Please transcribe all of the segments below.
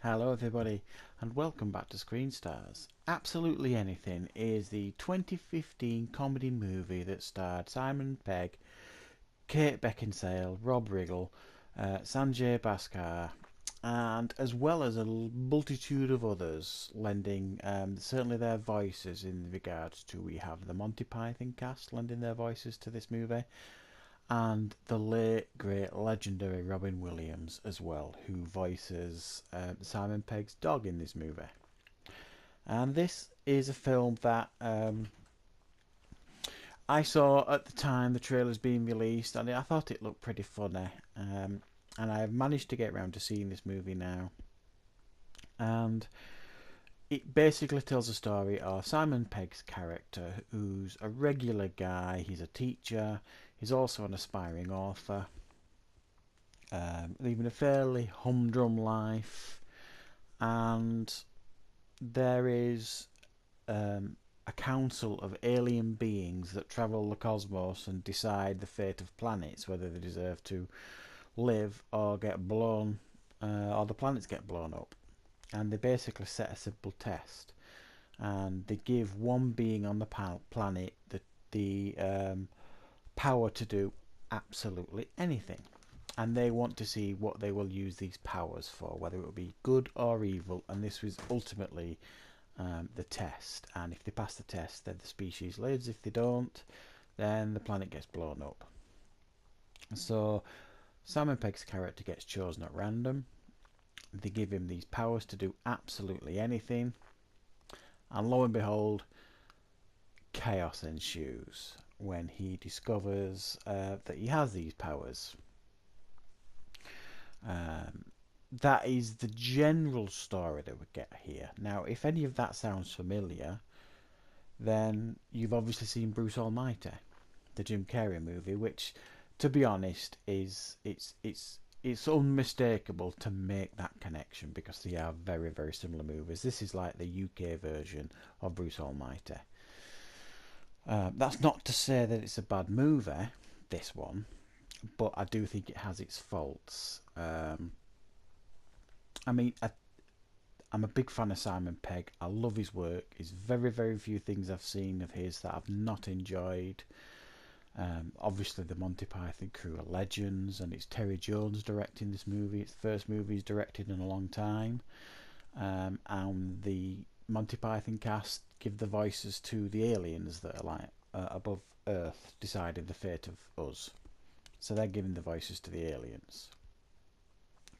Hello everybody and welcome back to Screen Stars. Absolutely Anything is the 2015 comedy movie that starred Simon Pegg, Kate Beckinsale, Rob Riggle, Sanjay Bhaskar, and as well as a multitude of others lending certainly their voices in regards to. We have the Monty Python cast lending their voices to this movie, and the late great legendary Robin Williams as well, who voices Simon Pegg's dog in this movie. And this is a film that I saw at the time the trailer's being released, and I thought it looked pretty funny. And I've managed to get around to seeing this movie now, and it basically tells a story of Simon Pegg's character, who's a regular guy. He's a teacher. He's also an aspiring author, living a fairly humdrum life, and there is a council of alien beings that travel the cosmos and decide the fate of planets, whether they deserve to live or get blown, or the planets get blown up. And they basically set a simple test, and they give one being on the planet the power to do absolutely anything, and they want to see what they will use these powers for, whether it will be good or evil. And this was ultimately the test, and if they pass the test, then the species lives. If they don't, then the planet gets blown up. So Simon Pegg's character gets chosen at random. They give him these powers to do absolutely anything, and lo and behold, chaos ensues when he discovers that he has these powers. That is the general story that we get here. Now, if any of that sounds familiar, then you've obviously seen Bruce Almighty, the Jim Carrey movie, which, to be honest, it's unmistakable to make that connection, because they are very, very similar movies. This is like the UK version of Bruce Almighty. That's not to say that it's a bad movie, this one, but I do think it has its faults. I'm a big fan of Simon Pegg. I love his work. There's very, very few things I've seen of his that I've not enjoyed. Obviously, the Monty Python crew are legends, and it's Terry Jones directing this movie. It's the first movie he's directed in a long time. And the Monty Python cast give the voices to the aliens that are like above Earth, deciding the fate of us. So they're giving the voices to the aliens.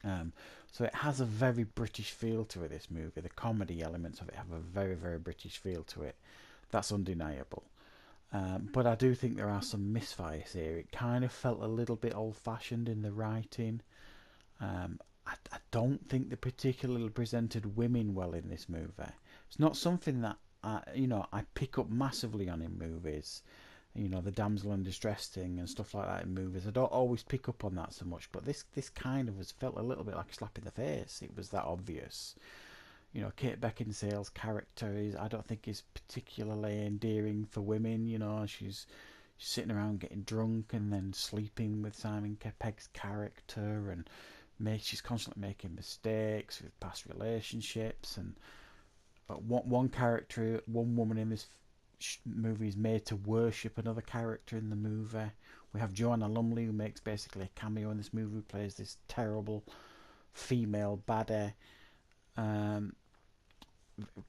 So it has a very British feel to it, this movie. The comedy elements of it have a very, very British feel to it. That's undeniable. But I do think there are some misfires here. It kind of felt a little bit old-fashioned in the writing. I don't think they particularly presented women well in this movie. It's not something that I pick up massively on in movies. The damsel in distress thing and stuff like that in movies. I don't always pick up on that so much, but this kind of felt a little bit like a slap in the face. It was that obvious. Kate Beckinsale's character I don't think is particularly endearing for women. She's sitting around getting drunk and then sleeping with Simon Pegg's character, and she's constantly making mistakes with past relationships. And one woman in this movie is made to worship another character in the movie. We have Joanna Lumley, who makes basically a cameo in this movie, who plays this terrible female baddie.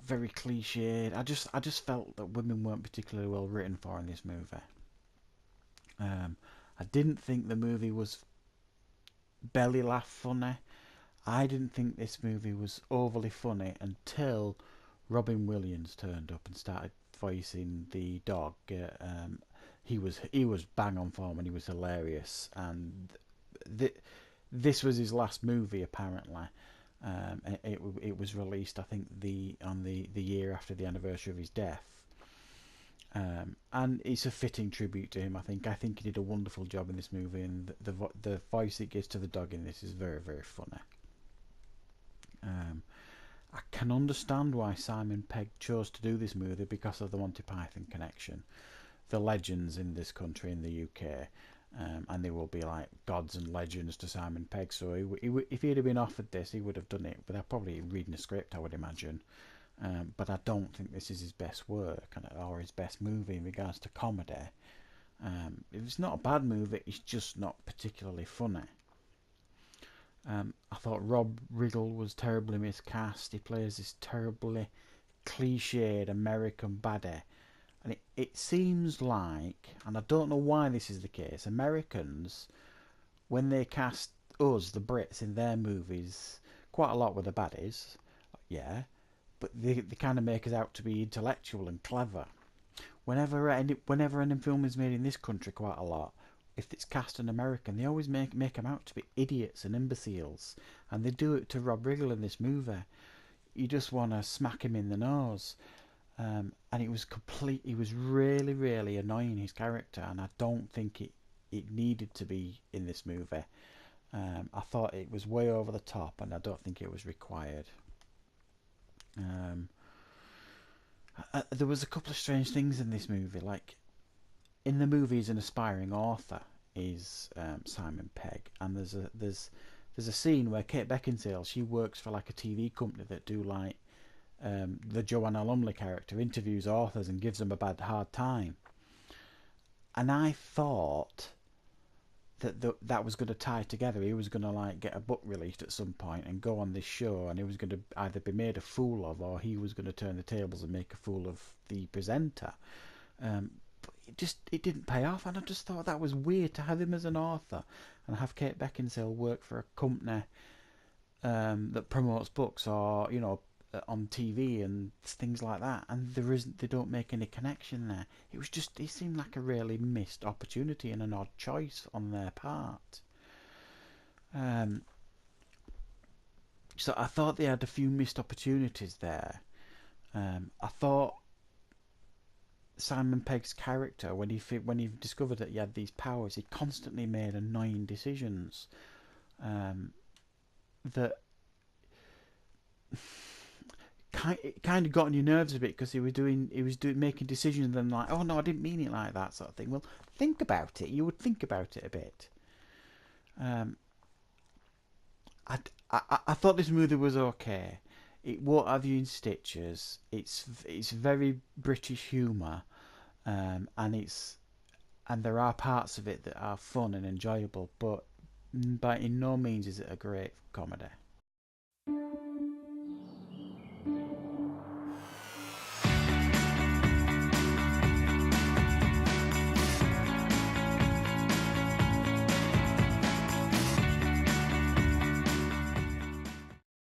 Very cliched. I just felt that women weren't particularly well written for in this movie. I didn't think the movie was belly laugh funny. I didn't think this movie was overly funny until Robin Williams turned up and started voicing the dog. He was bang on form, and he was hilarious. And this was his last movie, apparently. It was released, I think, on the year after the anniversary of his death. And it's a fitting tribute to him. I think he did a wonderful job in this movie, and the voice it gives to the dog in this is very, very funny. I can understand why Simon Pegg chose to do this movie, because of the Monty Python connection. The legends in this country, in the UK, and they will be like gods and legends to Simon Pegg. So if he'd have been offered this, he would have done it without probably reading a script, I would imagine. But I don't think this is his best work or his best movie in regards to comedy. It's not a bad movie, it's just not particularly funny. I thought Rob Riggle was terribly miscast. He plays this terribly cliched American baddie. And it seems like, and I don't know why this is the case, Americans, when they cast us, the Brits, in their movies, quite a lot with the baddies, yeah, but they kind of make us out to be intellectual and clever. Whenever any film is made in this country, quite a lot, if it's cast an American, they always make them out to be idiots and imbeciles, and they do it to Rob Riggle in this movie. You just want to smack him in the nose. And it was he was really, really annoying, his character, and I don't think it needed to be in this movie. I thought it was way over the top, and I don't think it was required. There was a couple of strange things in this movie. Like, in the movie, he's an aspiring author, is Simon Pegg, and there's a scene where Kate Beckinsale, she works for like a TV company that do like the Joanna Lumley character interviews authors and gives them a hard time. And I thought that was going to tie together. He was going to like get a book released at some point and go on this show, and he was going to either be made a fool of, or he was going to turn the tables and make a fool of the presenter. But it didn't pay off, and I just thought that was weird to have him as an author and have Kate Beckinsale work for a company that promotes books, or on TV and things like that, and they don't make any connection there. It seemed like a really missed opportunity and an odd choice on their part. So I thought they had a few missed opportunities there. I thought Simon Pegg's character, when he discovered that he had these powers, he constantly made annoying decisions that kind of got on your nerves a bit, because he was making decisions and like, oh no, I didn't mean it like that, sort of thing. Well, think about it. You would think about it a bit. I thought this movie was okay. It won't have you in stitches. It's very British humour, and there are parts of it that are fun and enjoyable, but by in no means is it a great comedy.